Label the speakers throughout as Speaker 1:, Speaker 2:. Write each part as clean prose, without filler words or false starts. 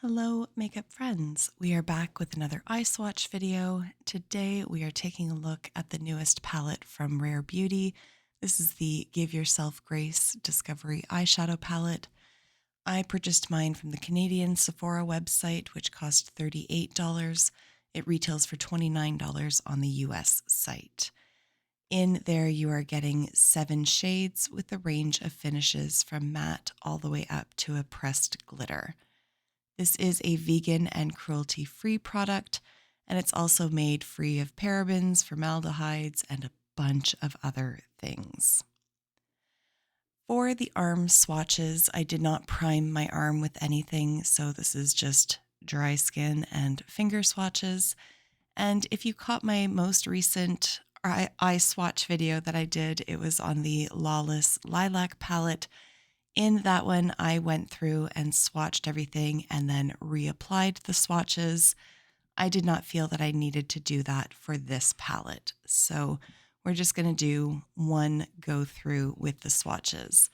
Speaker 1: Hello, makeup friends. We are back with another eye swatch video. Today, we are taking a look at the newest palette from Rare Beauty. This is the Give Yourself Grace Discovery Eyeshadow Palette. I purchased mine from the Canadian Sephora website, which cost $38. It retails for $29 on the US site. In there, you are getting 7 shades with a range of finishes from matte all the way up to a pressed glitter. This is a vegan and cruelty-free product, and it's also made free of parabens, formaldehydes, and a bunch of other things. For the arm swatches, I did not prime my arm with anything, so this is just dry skin and finger swatches. And if you caught my most recent eye swatch video that I did, it was on the Lawless Lilac palette. In that one, I went through and swatched everything and then reapplied the swatches. I did not feel that I needed to do that for this palette. So we're just going to do one go through with the swatches.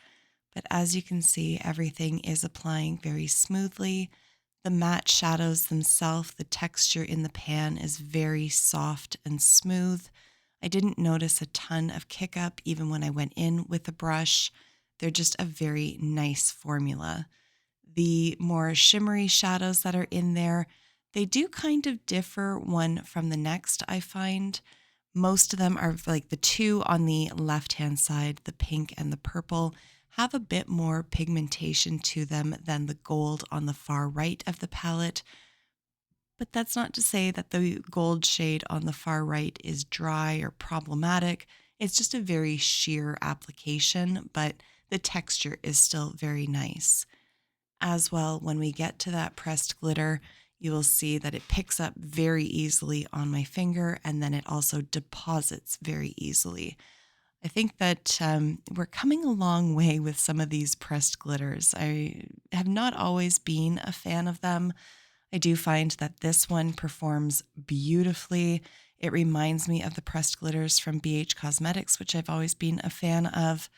Speaker 1: But as you can see, everything is applying very smoothly. The matte shadows themselves, the texture in the pan is very soft and smooth. I didn't notice a ton of kick up even when I went in with the brush. They're just a very nice formula. The more shimmery shadows that are in there, they do kind of differ one from the next, I find. Most of them are like the two on the left-hand side, the pink and the purple, have a bit more pigmentation to them than the gold on the far right of the palette. But that's not to say that the gold shade on the far right is dry or problematic. It's just a very sheer application, but the texture is still very nice. As well, when we get to that pressed glitter, you will see that it picks up very easily on my finger, and then it also deposits very easily. I think that we're coming a long way with some of these pressed glitters. I have not always been a fan of them. I do find that this one performs beautifully. It reminds me of the pressed glitters from BH Cosmetics, which I've always been a fan of.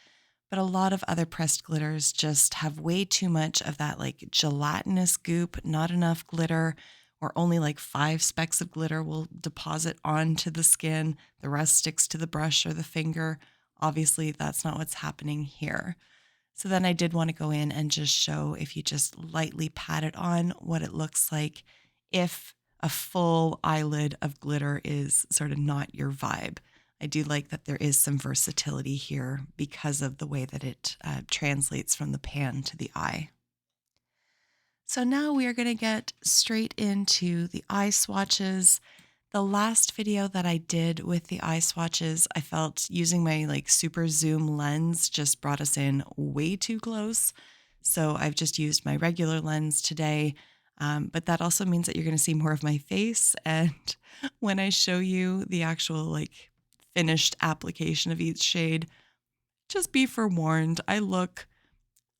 Speaker 1: But a lot of other pressed glitters just have way too much of that like gelatinous goop, not enough glitter, or only like 5 specks of glitter will deposit onto the skin. The rest sticks to the brush or the finger. Obviously, that's not what's happening here. So then I did want to go in and just show, if you just lightly pat it on, what it looks like if a full eyelid of glitter is sort of not your vibe. I do like that there is some versatility here because of the way that it translates from the pan to the eye. So now we are going to get straight into the eye swatches. The last video that I did with the eye swatches, I felt using my like super zoom lens just brought us in way too close. So I've just used my regular lens today. But that also means that you're going to see more of my face. And when I show you the actual like finished application of each shade, just be forewarned. I look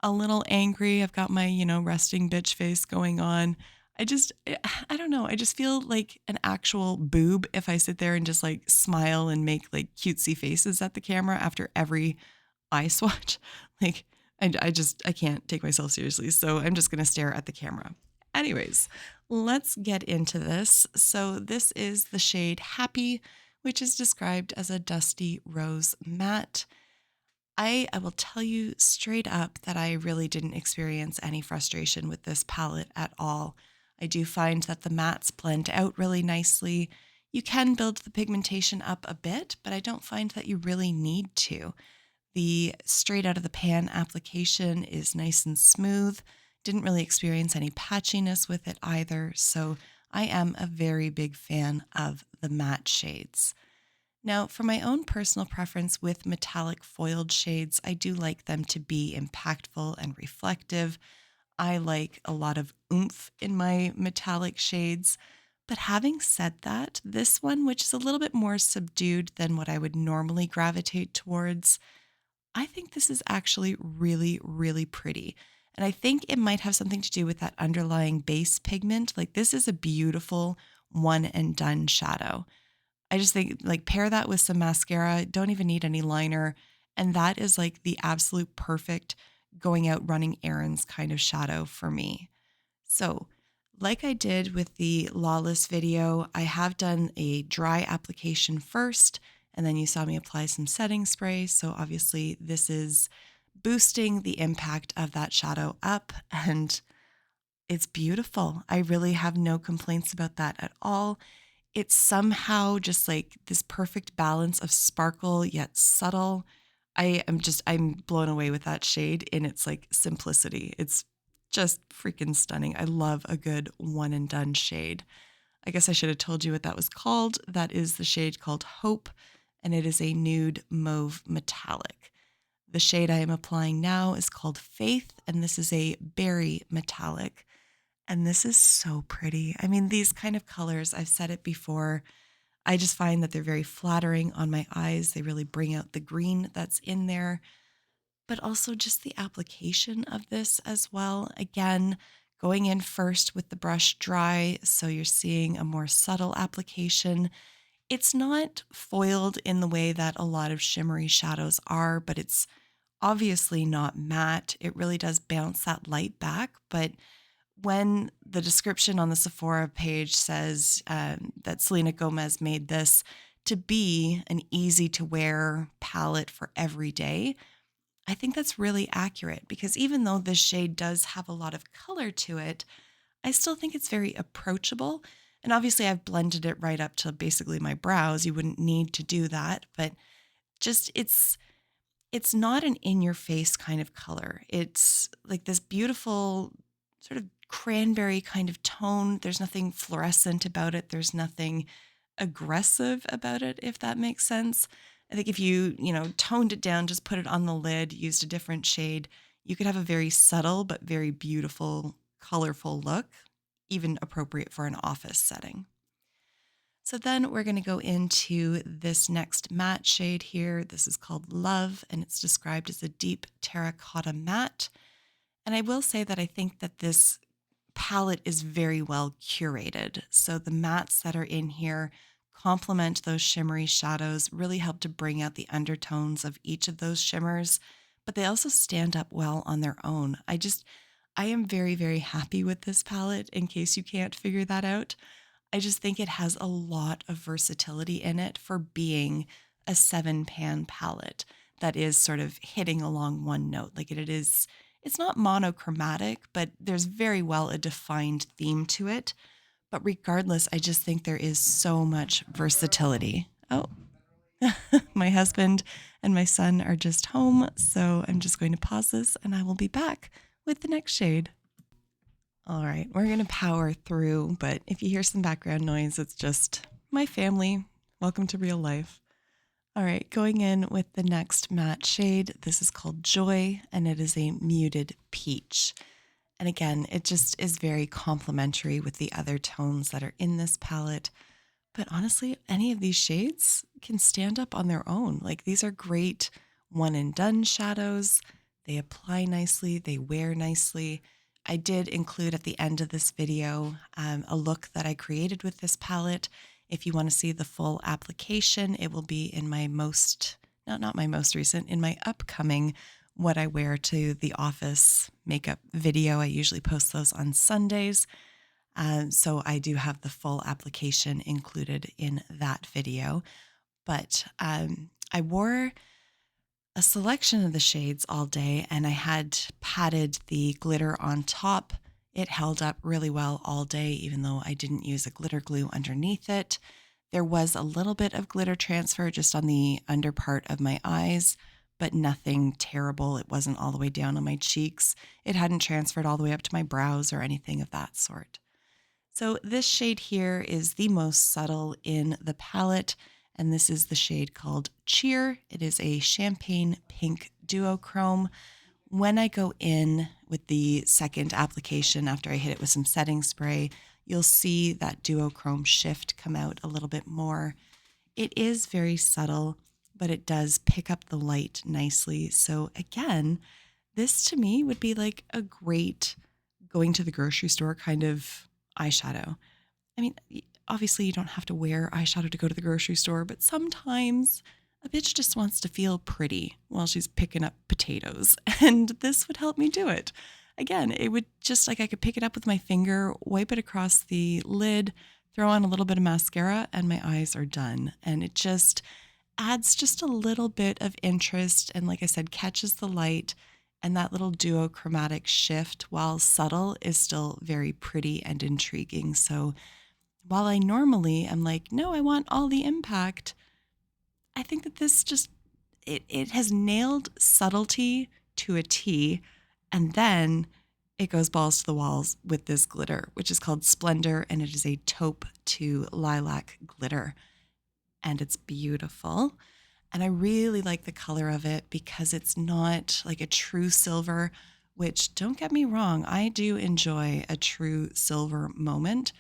Speaker 1: a little angry. I've got my, resting bitch face going on. I don't know. I just feel like an actual boob if I sit there and just like smile and make like cutesy faces at the camera after every eye swatch. Like, I can't take myself seriously. So I'm just going to stare at the camera. Anyways, let's get into this. So this is the shade Happy, which is described as a dusty rose matte. I will tell you straight up that I really didn't experience any frustration with this palette at all. I do find that the mattes blend out really nicely. You can build the pigmentation up a bit, but I don't find that you really need to. The straight out of the pan application is nice and smooth. Didn't really experience any patchiness with it either, so I am a very big fan of the matte shades. Now, for my own personal preference with metallic foiled shades, I do like them to be impactful and reflective. I like a lot of oomph in my metallic shades. But having said that, this one, which is a little bit more subdued than what I would normally gravitate towards, I think this is actually really, really pretty. And I think it might have something to do with that underlying base pigment. Like, this is a beautiful one and done shadow. I just think like pair that with some mascara, don't even need any liner. And that is like the absolute perfect going out running errands kind of shadow for me. So like I did with the Lawless video, I have done a dry application first, and then you saw me apply some setting spray. So obviously this is boosting the impact of that shadow up, and it's beautiful. I really have no complaints about that at all. It's somehow just like this perfect balance of sparkle yet subtle. I'm blown away with that shade in its like simplicity. It's just freaking stunning. I love a good one and done shade. I guess I should have told you what that was called. That is the shade called Hope, and it is a nude mauve metallic. The shade I am applying now is called Faith, and this is a berry metallic. And this is so pretty. I mean, these kind of colors, I've said it before, I just find that they're very flattering on my eyes. They really bring out the green that's in there, but also just the application of this as well. Again, going in first with the brush dry, so you're seeing a more subtle application. It's not foiled in the way that a lot of shimmery shadows are, but it's obviously not matte. It really does bounce that light back, but when the description on the Sephora page says that Selena Gomez made this to be an easy to wear palette for every day, I think that's really accurate because even though this shade does have a lot of color to it, I still think it's very approachable. And obviously, I've blended it right up to basically my brows. You wouldn't need to do that, but just it's not an in your face kind of color. It's like this beautiful sort of cranberry kind of tone. There's nothing fluorescent about it. There's nothing aggressive about it, if that makes sense. I think if you toned it down, just put it on the lid, used a different shade, you could have a very subtle but very beautiful, colorful look, even appropriate for an office setting. So then we're going to go into this next matte shade here. This is called Love, and it's described as a deep terracotta matte. And I will say that I think that this palette is very well curated. So the mattes that are in here complement those shimmery shadows, really help to bring out the undertones of each of those shimmers, but they also stand up well on their own. I am very, very happy with this palette in case you can't figure that out. I just think it has a lot of versatility in it for being a 7-pan palette that is sort of hitting along one note. Like it's not monochromatic, but there's very well a defined theme to it. But regardless, I just think there is so much versatility. Oh, my husband and my son are just home, so I'm just going to pause this and I will be back with the next shade. All right, we're going to power through, but if you hear some background noise, it's just my family. Welcome to real life. All right, going in with the next matte shade. This is called Joy, and it is a muted peach. And again, it just is very complementary with the other tones that are in this palette. But honestly, any of these shades can stand up on their own. Like these are great one and done shadows. They apply nicely, they wear nicely. I did include at the end of this video a look that I created with this palette. If you want to see the full application, it will be in my not my most recent, in my upcoming What I Wear to the Office makeup video. I usually post those on Sundays. So I do have the full application included in that video. But I wore a selection of the shades all day, and I had patted the glitter on top. It held up really well all day, even though I didn't use a glitter glue underneath it. There was a little bit of glitter transfer just on the under part of my eyes, but nothing terrible. It wasn't all the way down on my cheeks. It hadn't transferred all the way up to my brows or anything of that sort. So this shade here is the most subtle in the palette, and this is the shade called Cheer. It is a champagne pink duochrome. When I go in with the second application after I hit it with some setting spray, you'll see that duochrome shift come out a little bit more. It is very subtle, but it does pick up the light nicely. So again, this to me would be like a great going to the grocery store kind of eyeshadow. I mean, obviously you don't have to wear eyeshadow to go to the grocery store, but sometimes a bitch just wants to feel pretty while she's picking up potatoes, and this would help me do it. again, it would just like I could pick it up with my finger, wipe it across the lid, throw on a little bit of mascara, and my eyes are done. And it just adds just a little bit of interest and, like I said, catches the light. And that little duochromatic shift, while subtle, is still very pretty and intriguing. So while I normally am like, no, I want all the impact, I think that this just, it has nailed subtlety to a T. And then it goes balls to the walls with this glitter, which is called Splendor, and it is a taupe to lilac glitter. And it's beautiful. And I really like the color of it because it's not like a true silver, which, don't get me wrong, I do enjoy a true silver moment.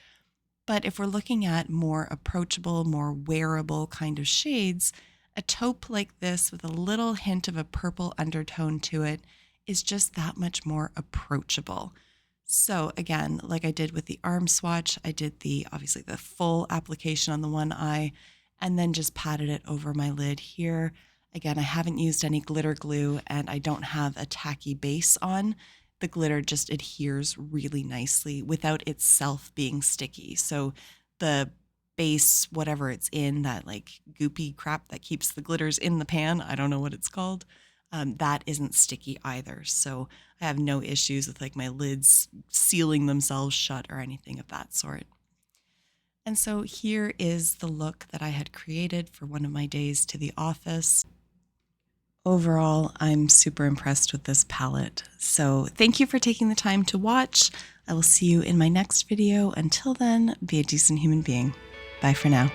Speaker 1: But if we're looking at more approachable, more wearable kind of shades, a taupe like this with a little hint of a purple undertone to it is just that much more approachable. So again, like I did with the arm swatch, I did obviously the full application on the one eye and then just patted it over my lid here. Again, I haven't used any glitter glue and I don't have a tacky base on. The glitter just adheres really nicely without itself being sticky. So the base, whatever it's in, that like goopy crap that keeps the glitters in the pan, I don't know what it's called, that isn't sticky either. So I have no issues with like my lids sealing themselves shut or anything of that sort. And so here is the look that I had created for one of my days to the office. Overall, I'm super impressed with this palette. So thank you for taking the time to watch. I will see you in my next video. Until then, be a decent human being. Bye for now.